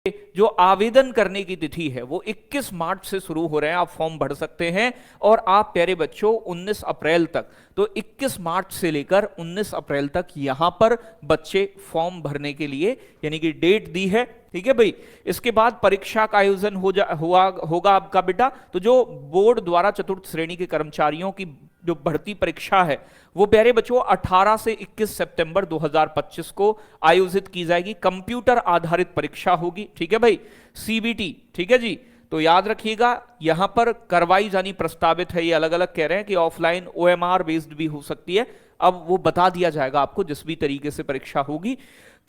जो आवेदन करने की तिथि है वो 21 मार्च से शुरू हो रहे हैं। आप फॉर्म भर सकते हैं और आप प्यारे बच्चों 19 अप्रैल तक, तो 21 मार्च से लेकर 19 अप्रैल तक यहां पर बच्चे फॉर्म भरने के लिए यानी कि डेट दी है। ठीक है भाई। इसके बाद परीक्षा का आयोजन होगा आपका बेटा। तो जो बोर्ड द्वारा चतुर्थ श्रेणी के कर्मचारियों की जो भर्ती परीक्षा है वो प्यारे बच्चों 18 से 21 सितंबर 2025 को आयोजित की जाएगी। कंप्यूटर आधारित परीक्षा होगी। ठीक है भाई, सीबीटी। ठीक है जी। तो याद रखिएगा यहां पर करवाई जानी प्रस्तावित है, ये अलग अलग कह रहे हैं कि ऑफलाइन ओएमआर बेस्ड भी हो सकती है। अब वो बता दिया जाएगा आपको जिस भी तरीके से परीक्षा होगी।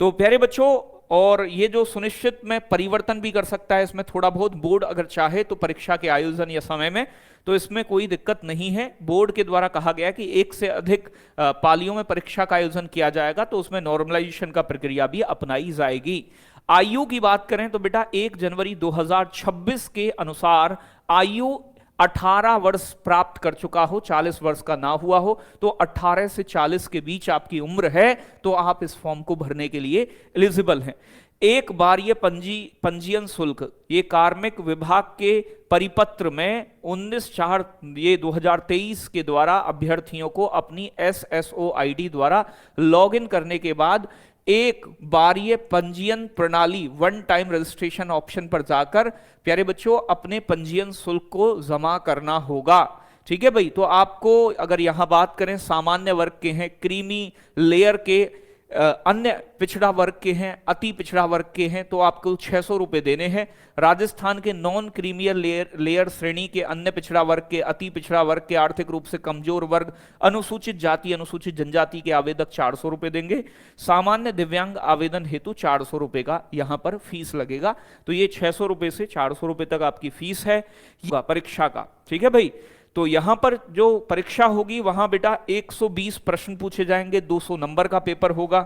तो प्यारे बच्चों, और ये जो सुनिश्चित में परिवर्तन भी कर सकता है इसमें थोड़ा बहुत बोर्ड अगर चाहे तो परीक्षा के आयोजन या समय में, तो इसमें कोई दिक्कत नहीं है। बोर्ड के द्वारा कहा गया कि एक से अधिक पालियों में परीक्षा का आयोजन किया जाएगा तो उसमें नॉर्मलाइजेशन का प्रक्रिया भी अपनाई जाएगी। आयु की बात करें तो बेटा 1 जनवरी 2026 के अनुसार आयु 18 वर्ष प्राप्त कर चुका हो, 40 वर्ष का ना हुआ हो, तो 18 से 40 के बीच आपकी उम्र है तो आप इस फॉर्म को भरने के लिए एलिजिबल हैं। एक बार ये पंजीयन शुल्क ये कार्मिक विभाग के परिपत्र में 19/4 ये 2023 के द्वारा अभ्यर्थियों को अपनी SSO ID द्वारा लॉगिन करने के बाद एक बार ये पंजीयन प्रणाली वन टाइम रजिस्ट्रेशन ऑप्शन पर जाकर प्यारे बच्चों अपने पंजीयन शुल्क को जमा करना होगा। ठीक है भाई। तो आपको अगर यहां बात करें सामान्य वर्ग के हैं, क्रीमी लेयर के, अन्य पिछड़ा वर्ग के हैं, अति पिछड़ा वर्ग के हैं, तो आपको 600 रुपए देने हैं। राजस्थान के नॉन क्रीमियर लेयर श्रेणी के, अन्य पिछड़ा वर्ग के, अति पिछड़ा वर्ग के, आर्थिक रूप से कमजोर वर्ग, अनुसूचित जाति अनुसूचित जनजाति के आवेदक 400 रुपए देंगे। सामान्य दिव्यांग आवेदन हेतु 400 रुपए का यहां पर फीस लगेगा। तो ये 600 रुपए से 400 रुपए तक आपकी फीस है परीक्षा का। ठीक है भाई। तो यहां पर जो परीक्षा होगी वहां बेटा 120 प्रश्न पूछे जाएंगे, 200 नंबर का पेपर होगा,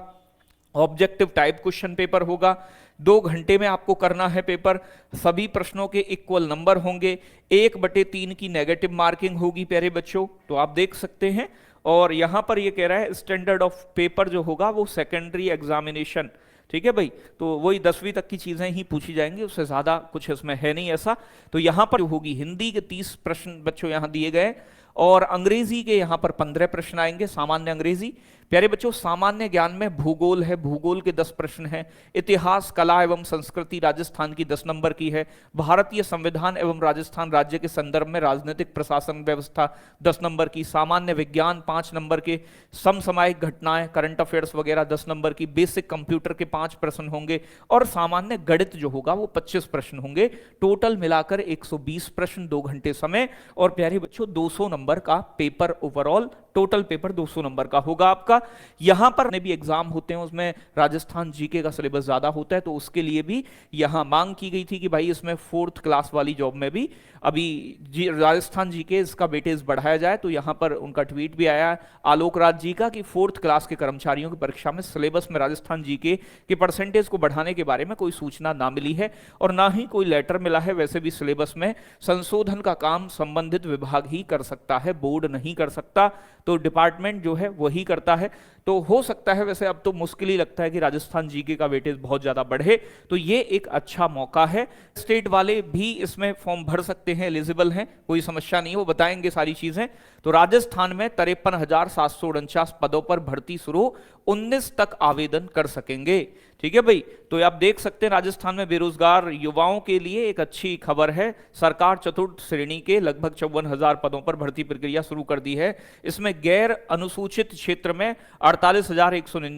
ऑब्जेक्टिव टाइप क्वेश्चन पेपर होगा, 2 घंटे में आपको करना है पेपर। सभी प्रश्नों के इक्वल नंबर होंगे, 1/3 की नेगेटिव मार्किंग होगी प्यारे बच्चों, तो आप देख सकते हैं। और यहां पर ये कह रहा है स्टैंडर्ड ऑफ पेपर जो होगा वो सेकेंडरी एग्जामिनेशन। ठीक है भाई। तो वही 10वीं तक की चीजें ही पूछी जाएंगी, उससे ज्यादा कुछ इसमें है नहीं ऐसा। तो यहां पर होगी हिंदी के 30 प्रश्न बच्चों यहां दिए गए, और अंग्रेजी के यहां पर 15 प्रश्न आएंगे, सामान्य अंग्रेजी। प्यारे बच्चों सामान्य ज्ञान में भूगोल है, भूगोल के 10 प्रश्न हैं। इतिहास कला एवं संस्कृति राजस्थान की 10 नंबर की है। भारतीय संविधान एवं राजस्थान राज्य के संदर्भ में राजनीतिक प्रशासन व्यवस्था 10 नंबर की। सामान्य विज्ञान 5 नंबर के। समसामयिक घटनाएं करंट अफेयर्स वगैरह 10 नंबर की। बेसिक कंप्यूटर के 5 प्रश्न होंगे, और सामान्य गणित जो होगा वो 25 प्रश्न होंगे। टोटल मिलाकर 120 प्रश्न, 2 घंटे समय, और प्यारे बच्चों 200 नंबर का paper overall, total paper 200 number का होगा आपका। यहां पर भी एग्जाम होते हैं उसमें राजस्थान जीके का सिलेबस ज्यादा होता है, तो उसके लिए भी यहां मांग की गई थी कि भाई इसमें 4th क्लास वाली जॉब में भी अभी राजस्थान जीके इसका वेटेज बढ़ाया जाए। तो यहां पर उनका ट्वीट भी आया आलोक राज जी का कि 4th क्लास के कर्मचारियों की परीक्षा में सिलेबस में राजस्थान जीके के परसेंटेज को बढ़ाने के बारे में कोई सूचना ना मिली है और ना ही कोई लेटर मिला है। वैसे भी सिलेबस में संशोधन का काम संबंधित विभाग ही कर सकता है, बोर्ड नहीं कर सकता, तो डिपार्टमेंट जो है वही करता है। तो हो सकता है, वैसे अब तो मुश्किल ही लगता है कि राजस्थान जीके का वेटेज बहुत ज्यादा बढ़े, तो ये एक अच्छा मौका है। स्टेट वाले भी इसमें फॉर्म भर सकते हैं, एलिजिबल हैं, कोई समस्या नहीं, वो बताएंगे सारी चीजें। तो राजस्थान में 53,749 पदों पर भर्ती शुरू, 19 तक आवेदन कर सकेंगे। ठीक है भाई। तो आप देख सकते हैं राजस्थान में बेरोजगार युवाओं के लिए एक अच्छी खबर है। सरकार चतुर्थ श्रेणी के लगभग 54,000 पदों पर भर्ती प्रक्रिया शुरू कर दी है। इसमें गैर अनुसूचित क्षेत्र में 48,199